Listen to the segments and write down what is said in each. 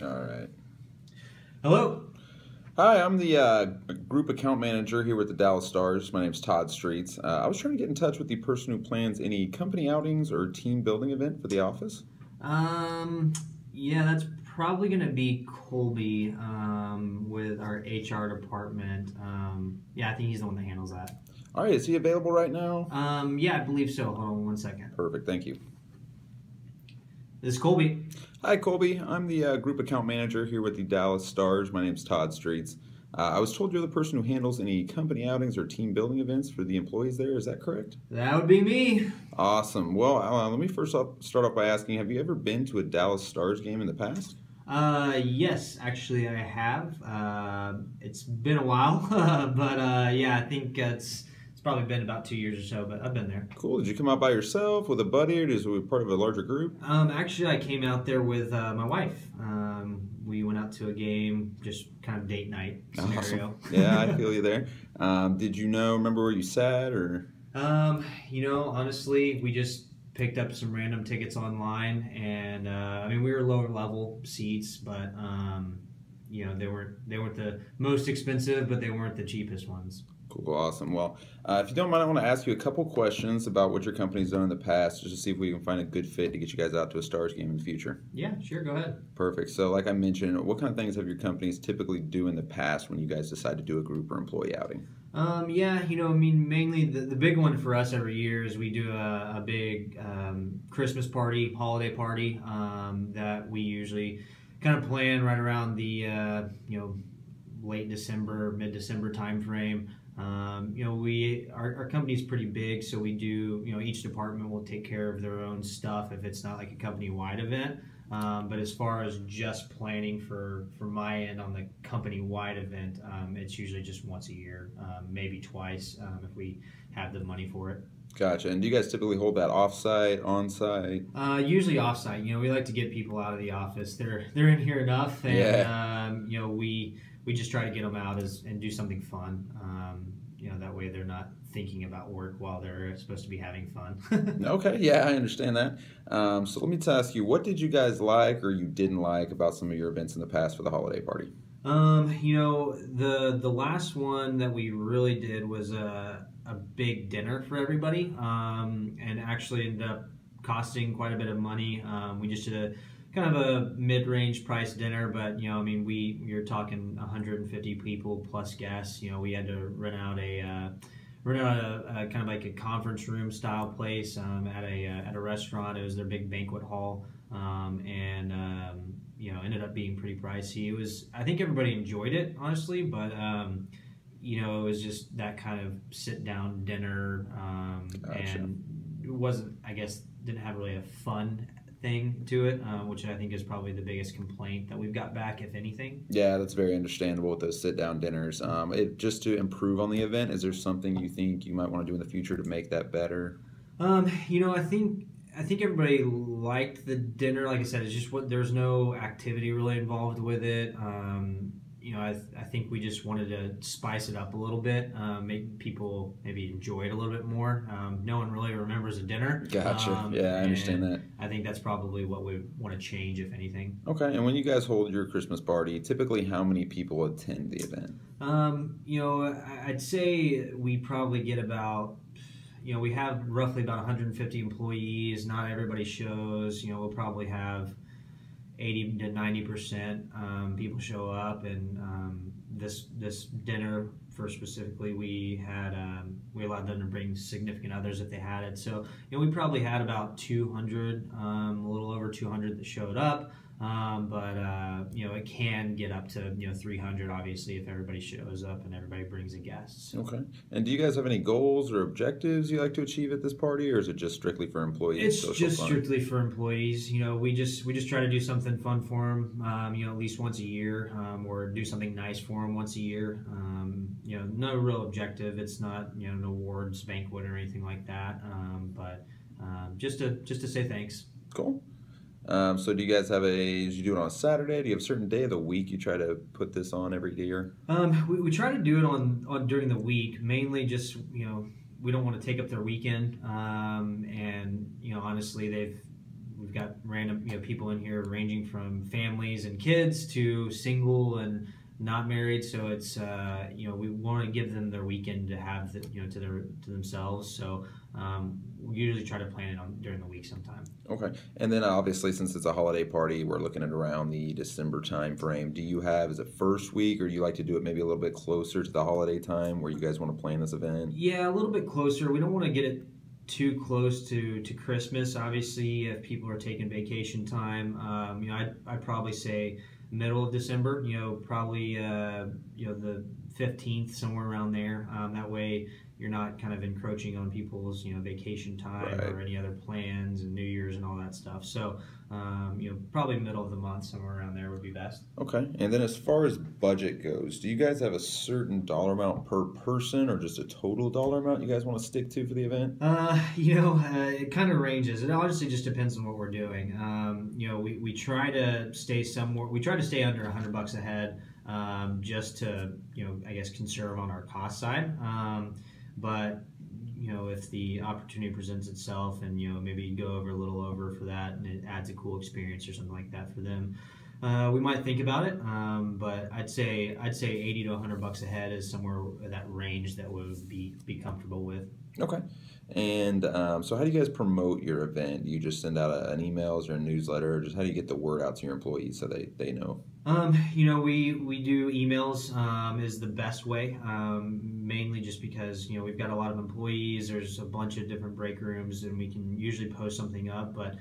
All right. Hello. Hi, I'm the group account manager here with the Dallas Stars. My name's Todd Streets. I was trying to get in touch with the person who plans any company outings or team building event for the office. Yeah, that's probably going to be Colby with our HR department. Yeah, I think he's the one that handles that. All right, is he available right now? Yeah, I believe so. Hold on one second. Perfect, thank you. This is Colby. Hi, Colby. I'm the group account manager here with the Dallas Stars. My name's Todd Streets. I was told you're the person who handles any company outings or team building events for the employees there. Is that correct? That would be me. Awesome. Well, let me first start off by asking, have you ever been to a Dallas Stars game in the past? Yes, actually I have. It's been a while, but yeah, I think it's probably been about 2 years or so, but I've been there. Cool. Did you come out by yourself, with a buddy, or is it part of a larger group? Actually, I came out there with my wife. We went out to a game, just kind of date night scenario. Awesome. Yeah, I feel you there. Did you remember where you sat, or? Honestly, we just picked up some random tickets online, and I mean, we were lower level seats, but they weren't the most expensive, but they weren't the cheapest ones. Cool, awesome. Well, if you don't mind, I want to ask you a couple questions about what your company's done in the past, just to see if we can find a good fit to get you guys out to a Stars game in the future. Yeah, sure, go ahead. Perfect. So, like I mentioned, what kind of things have your companies typically do in the past when you guys decide to do a group or employee outing? Yeah, I mean, mainly the big one for us every year is we do a big Christmas party, holiday party that we usually kind of plan right around the late December, mid-December time frame. Our company's pretty big, so we do, each department will take care of their own stuff if it's not like a company-wide event. But as far as just planning for my end on the company-wide event, it's usually just once a year, maybe twice if we have the money for it. Gotcha. And do you guys typically hold that off-site, on-site? Usually off-site. We like to get people out of the office. They're in here enough, and yeah. We just try to get them out and do something fun. That way they're not thinking about work while they're supposed to be having fun. Okay, yeah, I understand that. So let me ask you, what did you guys like or you didn't like about some of your events in the past for the holiday party? The last one that we really did was a big dinner for everybody, and actually ended up costing quite a bit of money. We just did a kind of a mid-range price dinner, but I mean, you're talking 150 people plus guests. We had to rent out a kind of like a conference room style place at a restaurant. It was their big banquet hall, and ended up being pretty pricey. I think everybody enjoyed it, honestly, but it was just that kind of sit down dinner, Gotcha. and it wasn't, I guess, didn't have really a fun thing to it, which I think is probably the biggest complaint that we've got back, if anything. Yeah, that's very understandable with those sit-down dinners. Just to improve on the event, is there something you think you might want to do in the future to make that better? I think everybody liked the dinner. Like I said, it's just there's no activity really involved with it. I think we just wanted to spice it up a little bit, make people maybe enjoy it a little bit more. No one really remembers a dinner. Gotcha. Yeah, I understand that. I think that's probably what we want to change, if anything. Okay, and when you guys hold your Christmas party, typically how many people attend the event? I'd say we probably get about, we have roughly about 150 employees. Not everybody shows. We'll probably have 80 to 90% people show up, and this dinner for specifically, we allowed them to bring significant others if they had it. So we probably had about 200, a little over 200 that showed up. But it can get up to 300 obviously if everybody shows up and everybody brings a guest. So. Okay. And do you guys have any goals or objectives you like to achieve at this party, or is it just strictly for employees? It's just strictly for employees. We just try to do something fun for them. At least once a year, or do something nice for them once a year. No real objective. It's not an awards banquet or anything like that. But just to say thanks. Cool. So do you guys have you do it on a Saturday? Do you have a certain day of the week you try to put this on every year? We try to do it on during the week, mainly just, we don't want to take up their weekend. And, honestly, we've got random people in here ranging from families and kids to single and not married. So it's we want to give them their weekend to have to themselves. So we usually try to plan it during the week sometime. Okay. And then obviously, since it's a holiday party, we're looking at around the December time frame. Do you have, is it first week, or do you like to do it maybe a little bit closer to the holiday time where you guys want to plan this event? Yeah, a little bit closer. We don't want to get it too close to Christmas. Obviously, if people are taking vacation time, I'd probably say middle of December. Probably the 15th, somewhere around there. That way you're not kind of encroaching on people's vacation time Right. or any other plans and New Year's and all that stuff. So probably middle of the month, somewhere around there would be best. Okay. And then as far as budget goes, do you guys have a certain dollar amount per person or just a total dollar amount you guys want to stick to for the event? It kind of ranges. It honestly just depends on what we're doing. We try to stay somewhere. We try to stay under $100 a head, just to I guess conserve on our cost side. But if the opportunity presents itself and maybe go over a little over for that and it adds a cool experience or something like that for them, we might think about it. But I'd say $80 to $100 a head is somewhere in that range that would be comfortable with. Okay. And so how do you guys promote your event? Do you just send out an emails or a newsletter? Or just how do you get the word out to your employees so they know? We do emails is the best way, mainly just because we've got a lot of employees. There's a bunch of different break rooms, and we can usually post something up. But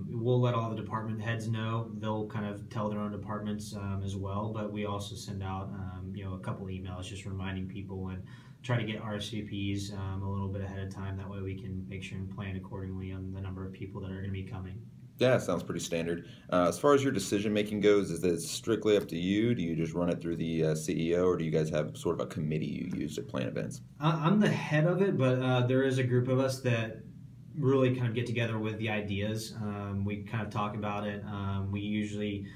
we'll let all the department heads know. They'll kind of tell their own departments as well. But we also send out a couple emails just reminding people and try to get RSVPs a little bit ahead of time. That way we can make sure and plan accordingly on the number of people that are going to be coming. Yeah, sounds pretty standard. As far as your decision making goes, is it strictly up to you? Do you just run it through the CEO, or do you guys have sort of a committee you use to plan events? I'm the head of it, but there is a group of us that really kind of get together with the ideas. We kind of talk about it. We usually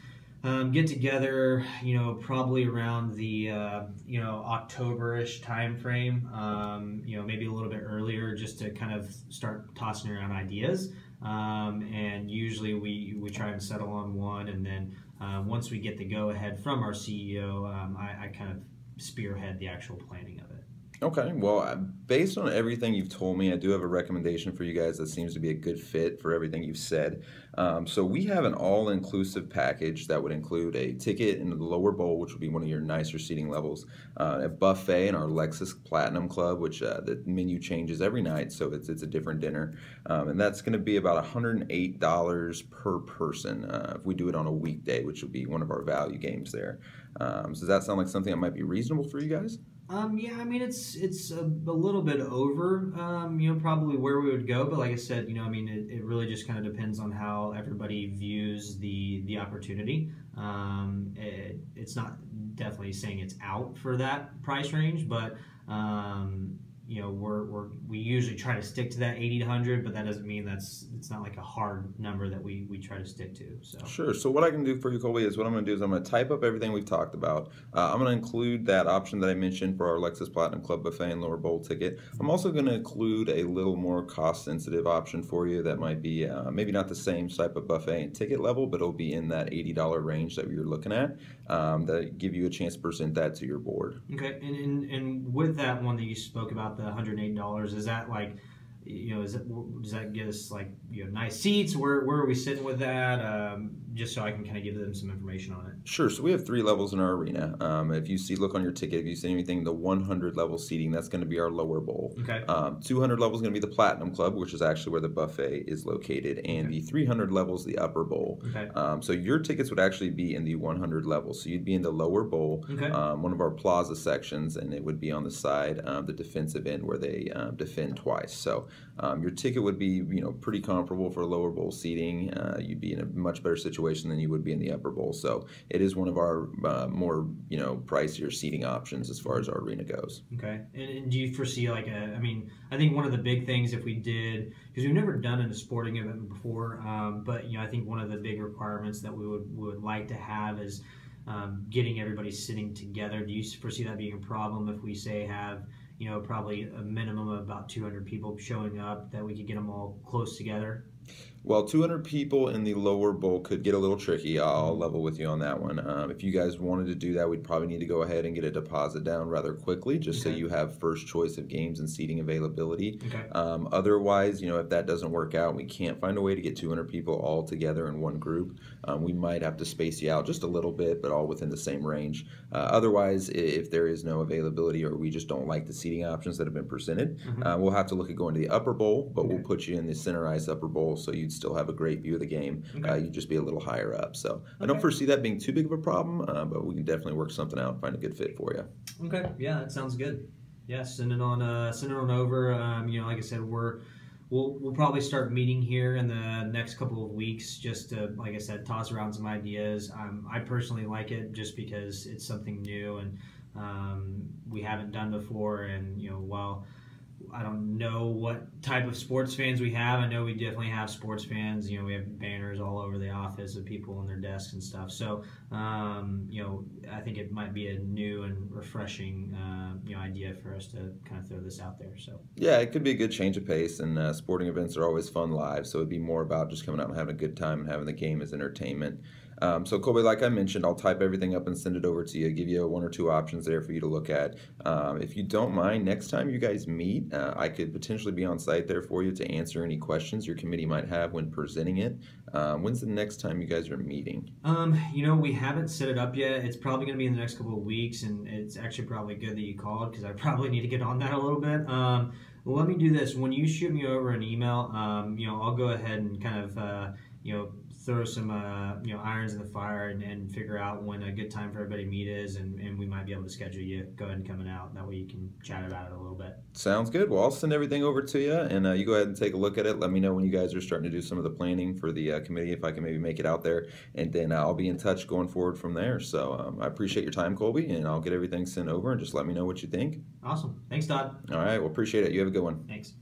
get together, probably around the October-ish time frame. Maybe a little bit earlier, just to kind of start tossing around ideas. And usually we try and settle on one, and then once we get the go-ahead from our CEO, I kind of spearhead the actual planning of it. Okay, well, based on everything you've told me, I do have a recommendation for you guys that seems to be a good fit for everything you've said. So we have an all-inclusive package that would include a ticket in the lower bowl, which would be one of your nicer seating levels, a buffet in our Lexus Platinum Club, which the menu changes every night, so it's a different dinner. And that's going to be about $108 per person if we do it on a weekday, which would be one of our value games there. So does that sound like something that might be reasonable for you guys? Yeah, I mean it's a little bit over, probably where we would go, but like I said, it really just kind of depends on how everybody views the opportunity. It's not definitely saying it's out for that price range, but we usually try to stick to that 80 to 100, but that doesn't mean it's not like a hard number that we try to stick to. So sure. So what I can do for you, Colby, is what I'm going to do is I'm going to type up everything we've talked about. I'm going to include that option that I mentioned for our Lexus Platinum Club buffet and lower bowl ticket. I'm also going to include a little more cost-sensitive option for you that might be maybe not the same type of buffet and ticket level, but it'll be in that $80 range that you're looking at. That give you a chance to present that to your board. Okay, and with that one that you spoke about, the $108, is that like, does that get us like nice seats? Where are we sitting with that? Just so I can kind of give them some information on it. Sure. So we have 3 levels in our arena. If you look on your ticket, if you see anything, the 100 level seating, that's going to be our lower bowl. Okay. 200 level is going to be the Platinum Club, which is actually where the buffet is located, and the 300 level is the upper bowl. Okay. So your tickets would actually be in the 100 level. So you'd be in the lower bowl, okay. One of our plaza sections, and it would be on the side, the defensive end where they defend twice. So your ticket would be pretty comparable for lower bowl seating. You'd be in a much better situation than you would be in the upper bowl. So it is one of our more pricier seating options as far as our arena goes. Okay. And do you foresee like I think one of the big things if we did, because we've never done a sporting event before, but I think one of the big requirements that we would like to have is getting everybody sitting together. Do you foresee that being a problem if we say have probably a minimum of about 200 people showing up, that we could get them all close together? Well, 200 people in the lower bowl could get a little tricky. I'll level with you on that one. If you guys wanted to do that, we'd probably need to go ahead and get a deposit down rather quickly, just so Okay. you have first choice of games and seating availability. Okay. Otherwise, if that doesn't work out and we can't find a way to get 200 people all together in one group, we might have to space you out just a little bit, but all within the same range. Otherwise, if there is no availability or we just don't like the seating options that have been presented, we'll have to look at going to the upper bowl, but we'll Okay. put you in the centerized upper bowl, so you'd still have a great view of the game. Okay. You'd just be a little higher up. So I don't Okay. foresee that being too big of a problem, but we can definitely work something out and find a good fit for you. Okay. Yeah, that sounds good. Yeah, send it on over. Like I said, we'll probably start meeting here in the next couple of weeks, just to, like I said, toss around some ideas. I personally like it just because it's something new and we haven't done before. And while I don't know what type of sports fans we have, I know we definitely have sports fans. We have banners all over the office of people on their desks and stuff. So I think it might be a new and refreshing idea for us to kind of throw this out there. So Yeah, it could be a good change of pace, and sporting events are always fun live, so it'd be more about just coming out and having a good time and having the game as entertainment. So Colby, like I mentioned, I'll type everything up and send it over to you, give you one or two options there for you to look at. If you don't mind, next time you guys meet, I could potentially be on site there for you to answer any questions your committee might have when presenting it. When's the next time you guys are meeting? We haven't set it up yet. It's probably going to be in the next couple of weeks, and it's actually probably good that you called because I probably need to get on that a little bit. Well, let me do this. When you shoot me over an email, I'll go ahead and kind of, throw some, irons in the fire and figure out when a good time for everybody to meet is, and we might be able to schedule you. Go ahead and coming out. That way you can chat about it a little bit. Sounds good. Well, I'll send everything over to you, and you go ahead and take a look at it. Let me know when you guys are starting to do some of the planning for the committee, if I can maybe make it out there, and then I'll be in touch going forward from there. So I appreciate your time, Colby, and I'll get everything sent over, and just let me know what you think. Awesome. Thanks, Todd. All right. Well, appreciate it. You have a good one. Thanks.